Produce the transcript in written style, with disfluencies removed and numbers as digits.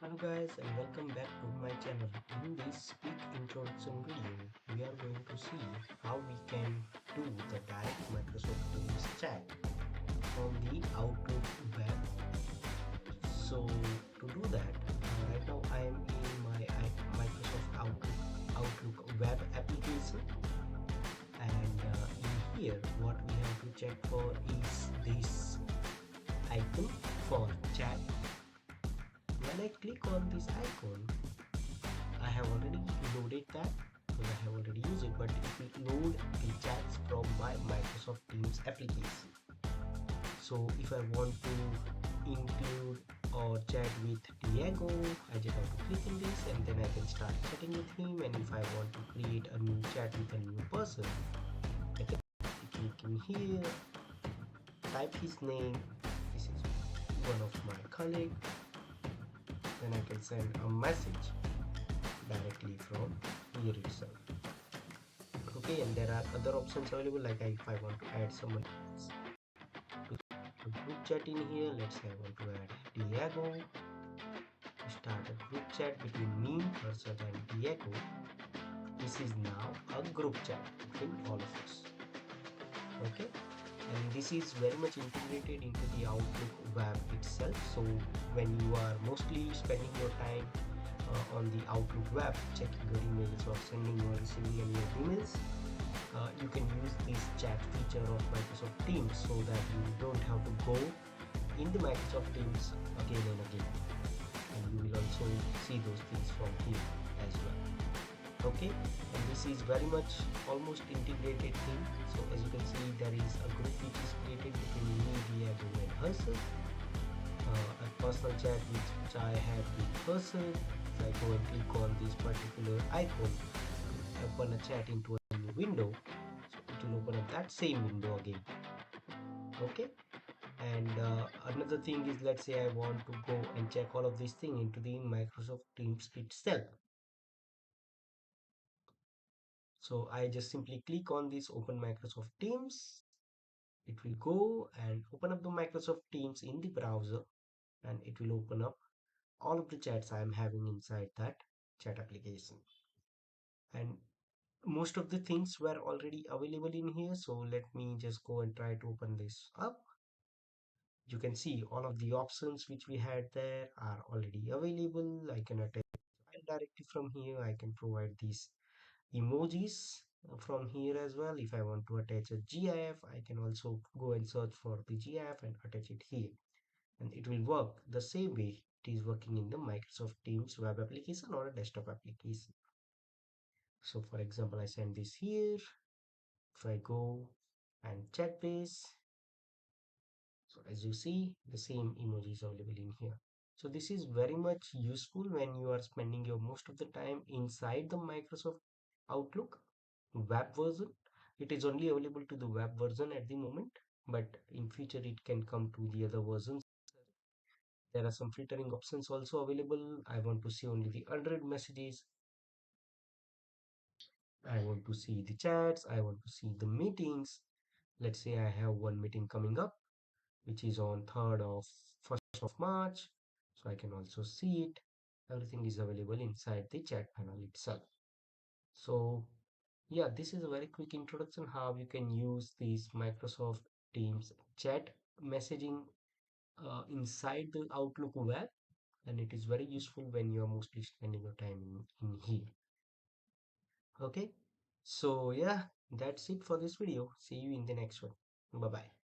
Hello guys and welcome back to my channel. In this quick introduction video, we are going to see how we can do the direct Microsoft Teams chat from the Outlook web. So to do that, right now I am in my Microsoft Outlook web application, and in here what we have to check for is this icon for chat. When I click on this icon, I have already loaded that because I have already used it, but it will load the chats from my Microsoft Teams application. So if I want to include or chat with Diego, I just have to click in this and then I can start chatting with him. And if I want to create a new chat with a new person, I can click in here, type his name. This is one of my colleagues. Then I can send a message directly from here itself. Okay, and there are other options available, like if I want to add someone else to group chat in here. Let's say I want to add Diego to start a group chat between me, Harsad and Diego. This is now a group chat between all of us. Okay, and this is very much integrated into the Outlook web itself. So when you are mostly spending your time on the Outlook web, checking your emails or sending or receiving any emails, you can use this chat feature of Microsoft Teams so that you don't have to go in the Microsoft Teams again and again, and you will also see those things from here as well. Okay, and this is very much almost integrated thing. So as you can see, there is a group which is created between me, Diego and Harsad, a personal chat which I have with Harsad. If I go and click on this particular icon, open a chat into a new window, so it will open up that same window again. Okay, and another thing is, let's say I want to go and check all of this thing into the Microsoft Teams itself. So I just simply click on this open Microsoft Teams. It will go and open up the Microsoft Teams in the browser, and it will open up all of the chats I am having inside that chat application. And most of the things were already available in here, so let me just go and try to open this up. You can see all of the options which we had there are already available. I can attach file directly from here. I can provide these emojis from here as well. If I want to attach a GIF, I can also go and search for the GIF and attach it here, and it will work the same way it is working in the Microsoft Teams web application or a desktop application. So for example, I send this here. If I go and check this, so as you see, the same emoji is available in here. So this is very much useful when you are spending your most of the time inside the Microsoft Outlook web version. It is only available to the web version at the moment, but in future it can come to the other versions. There are some filtering options also available. I want to see only the unread messages. I want to see the chats. I want to see the meetings. Let's say I have one meeting coming up, which is on 3rd of 1st of March. So I can also see it. Everything is available inside the chat panel itself. So yeah, this is a very quick introduction how you can use this Microsoft Teams chat messaging inside the Outlook web, and it is very useful when you are mostly spending your time in here. Okay, so yeah, that's it for this video. See you in the next one. Bye bye.